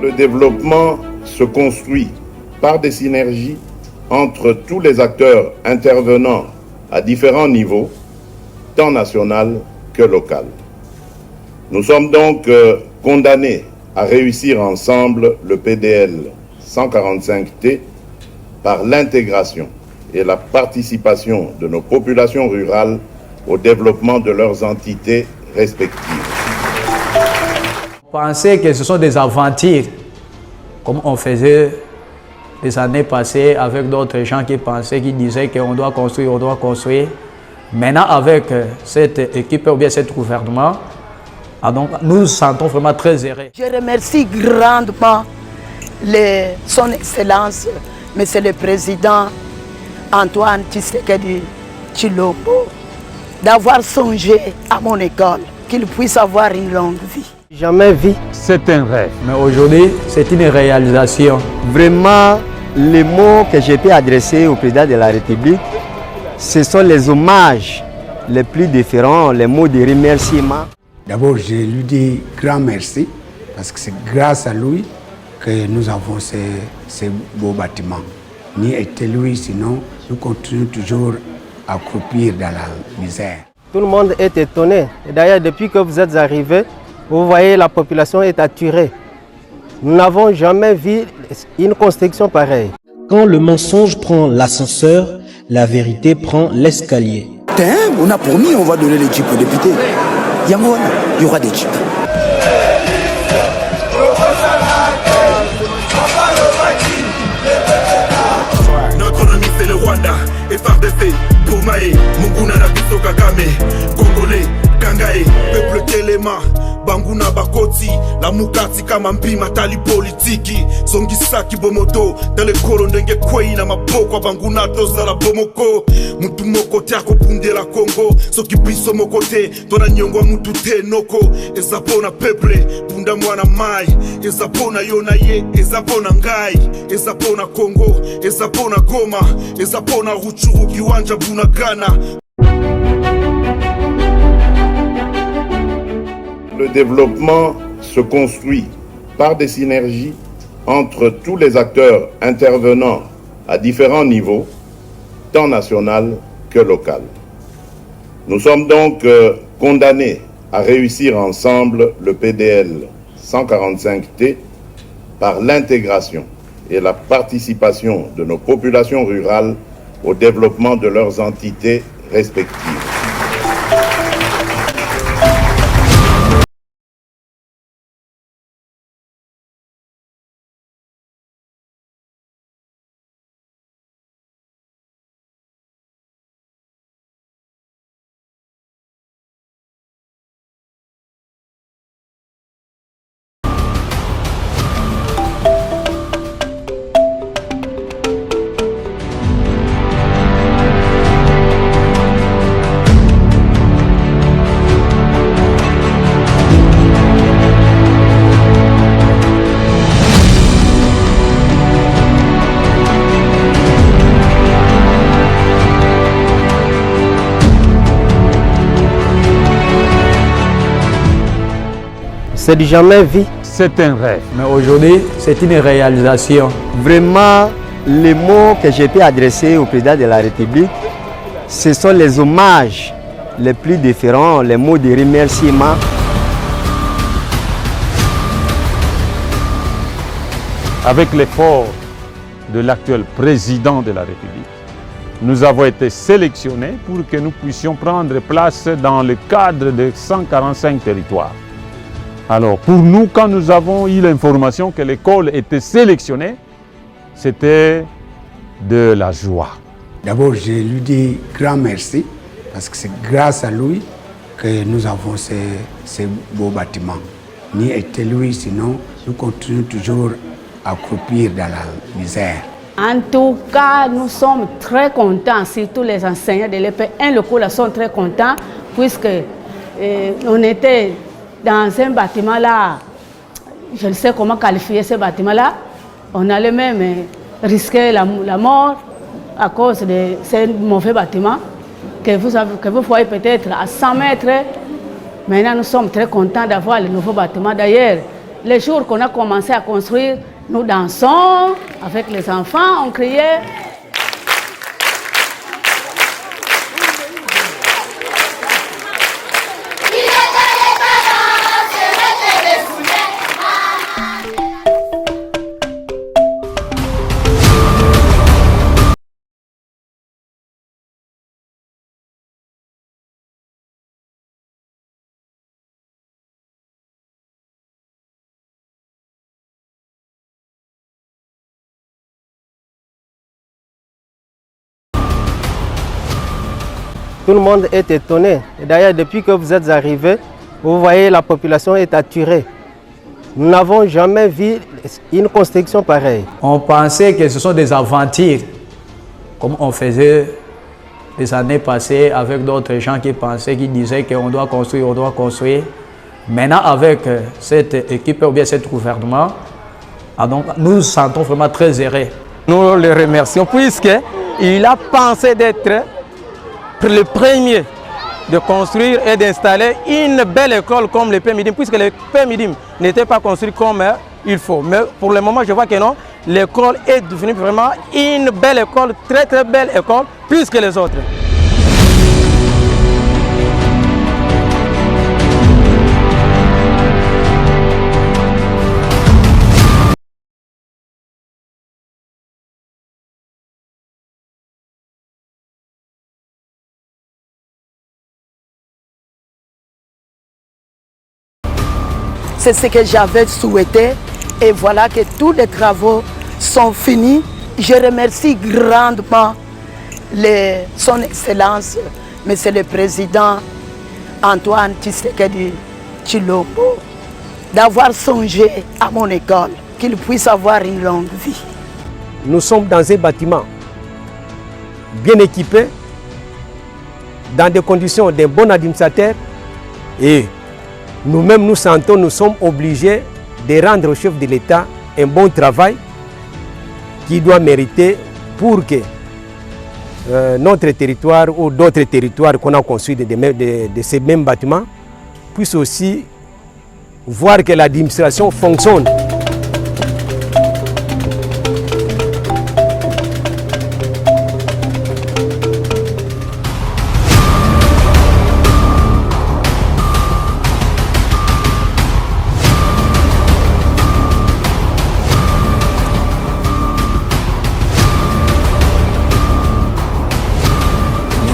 Le développement se construit par des synergies entre tous les acteurs intervenant à différents niveaux, tant national que local. Nous sommes donc condamnés à réussir ensemble le PDL 145T par l'intégration et la participation de nos populations rurales au développement de leurs entités respectives. Penser que ce sont des aventures, comme on faisait les années passées avec d'autres gens qui pensaient, qui disaient qu'on doit construire, on doit construire. Maintenant, avec cette équipe ou bien cet gouvernement, donc, nous nous sentons vraiment très heureux. Je remercie grandement son Excellence, Monsieur le Président Antoine Tshisekedi Tshilombo, d'avoir songé à mon école, qu'il puisse avoir une longue vie. Jamais vu. C'est un rêve. Mais aujourd'hui, c'est une réalisation. Vraiment, les mots que j'ai pu adresser au président de la République, ce sont les hommages les plus différents, les mots de remerciement. D'abord, je lui dis grand merci parce que c'est grâce à lui que nous avons ces beaux bâtiments. Ni était lui, sinon nous continuons toujours à croupir dans la misère. Tout le monde est étonné. Et d'ailleurs, depuis que vous êtes arrivés, vous voyez la population est attirée. Nous n'avons jamais vu une construction pareille. Quand le mensonge prend l'ascenseur, la vérité prend l'escalier. On a promis, on va donner les jeeps aux députés. Il y aura des jeeps. Notre ennemi c'est le Rwanda, FRDC, Boumae, Munguna Nabiso Kagame, Congolais, Kangae, peuple Telema, Banguna Bakoti, la Mukati kama mpima tali politiki, Songisaki Bomoto, dans le Korondenge Kwei na maboko Banguna toza la Bomoko, Mutu moko tiako punde la Congo, Soki biso mokote, Tona nyongwa mutu te noko, Ezapona peuple, Bunda mwana mai, Ezapona yonaye, Ezapona ngai, Ezapona Congo, Ezapona Goma, Ezapona Ruchuru Kiwanja Bunagana. Le développement se construit par des synergies entre tous les acteurs intervenant à différents niveaux, tant national que local. Nous sommes donc condamnés à réussir ensemble le PDL 145T par l'intégration et la participation de nos populations rurales au développement de leurs entités respectives. C'est du jamais vu. C'est un rêve. Mais aujourd'hui, c'est une réalisation. Vraiment, les mots que j'ai pu adresser au président de la République, ce sont les hommages les plus différents, les mots de remerciement. Avec l'effort de l'actuel président de la République, nous avons été sélectionnés pour que nous puissions prendre place dans le cadre de 145 territoires. Alors, pour nous, quand nous avons eu l'information que l'école était sélectionnée, c'était de la joie. D'abord, je lui dis grand merci parce que c'est grâce à lui que nous avons ces beaux bâtiments. Ni était lui, sinon nous continuons toujours à croupir dans la misère. En tout cas, nous sommes très contents, surtout les enseignants de l'EP1 local sont très contents puisque on était dans un bâtiment là, je ne sais comment qualifier ce bâtiment là, on allait même risquer la mort à cause de ce mauvais bâtiment que vous voyez peut-être à 100 mètres. Maintenant nous sommes très contents d'avoir le nouveau bâtiment. D'ailleurs, les jours qu'on a commencé à construire, nous dansons avec les enfants, on criait. Tout le monde est étonné. Et d'ailleurs, depuis que vous êtes arrivés, vous voyez la population est attirée. Nous n'avons jamais vu une construction pareille. On pensait que ce sont des aventures, comme on faisait les années passées avec d'autres gens qui pensaient, qui disaient qu'on doit construire, on doit construire. Maintenant, avec cette équipe ou bien cet gouvernement, donc, nous nous sentons vraiment très heureux. Nous le remercions puisqu'il a pensé d'être le premier de construire et d'installer une belle école comme le PMIDIM, puisque le PMIDIM n'était pas construit comme il faut. Mais pour le moment, je vois que non, l'école est devenue vraiment une belle école, très très belle école, plus que les autres. C'est ce que j'avais souhaité et voilà que tous les travaux sont finis. Je remercie grandement son Excellence, Monsieur le Président Antoine Tshisekedi Tshilombo, d'avoir songé à mon école, qu'il puisse avoir une longue vie. Nous sommes dans un bâtiment bien équipé, dans des conditions d'un bon administrateur et nous-mêmes, nous sentons, nous sommes obligés de rendre au chef de l'État un bon travail qui doit mériter pour que notre territoire ou d'autres territoires qu'on a construits de ces mêmes bâtiments puissent aussi voir que l'administration fonctionne.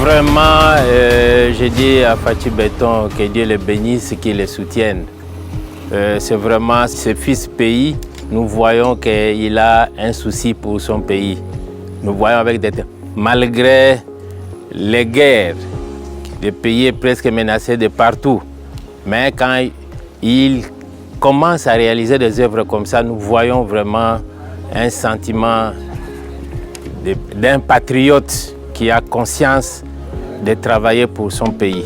Vraiment, je dis à Fatou Béton que Dieu le bénisse, qu'il le soutienne. C'est vraiment ce fils pays, nous voyons qu'il a un souci pour son pays. Nous voyons malgré les guerres, le pays est presque menacé de partout. Mais quand il commence à réaliser des œuvres comme ça, nous voyons vraiment un sentiment d'un patriote qui a conscience de travailler pour son pays.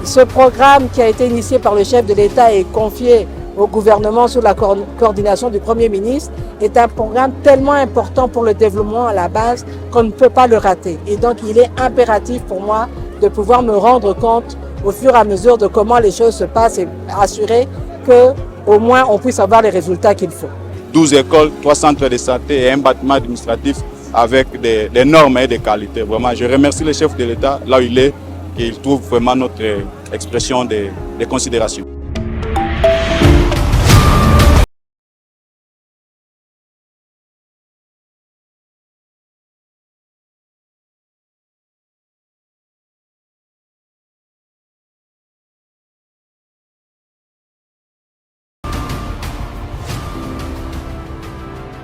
Ce programme qui a été initié par le chef de l'État et confié au gouvernement sous la coordination du Premier ministre est un programme tellement important pour le développement à la base qu'on ne peut pas le rater. Et donc il est impératif pour moi de pouvoir me rendre compte au fur et à mesure de comment les choses se passent et assurer qu'au moins on puisse avoir les résultats qu'il faut. 12 écoles, 3 centres de santé et un bâtiment administratif avec des normes et des qualités. Vraiment, je remercie le chef de l'État là où il est et il trouve vraiment notre expression de considération.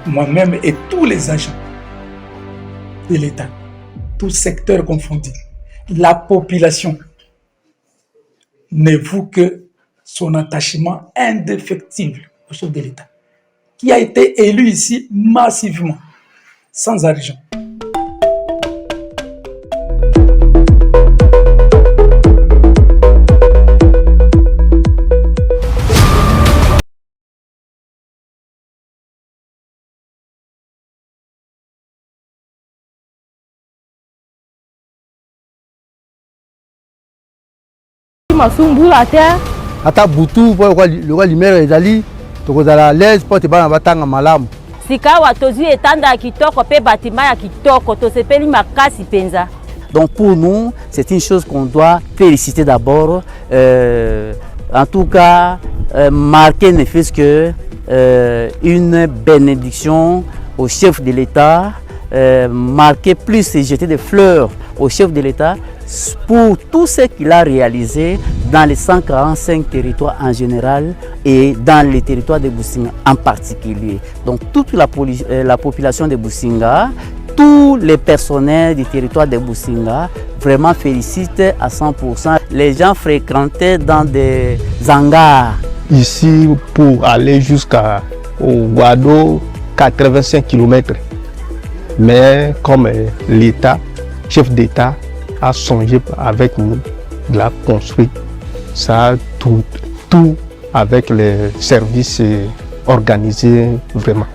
Moi-même et tous les agents de l'État, tous secteurs confondus, la population ne voue que son attachement indéfectible au chef de l'État, qui a été élu ici massivement, sans argent. masumbula te. Ata butu po le roi lumière ezali tokozala l'aise po te bana batanga malamu. Sikawa tozwi etanda ya kitoko pe bâtiment ya kitoko tosepeli makasi penza. Donc pour nous, c'est une chose qu'on doit féliciter d'abord. En tout cas, marquer ne fût-ce que une bénédiction au chef de l'État, marquer plus et jeter des fleurs au chef de l'État pour tout ce qu'il a réalisé dans les 145 territoires en général et dans les territoires de Businga en particulier. Donc toute la population de Businga, tous les personnels du territoire de Businga vraiment félicitent à 100%. Les gens fréquentaient dans des hangars. Ici, pour aller jusqu'au Guado, 85 km. Mais comme l'État, chef d'État, a songé avec nous, il a construit ça tout avec les services organisés vraiment.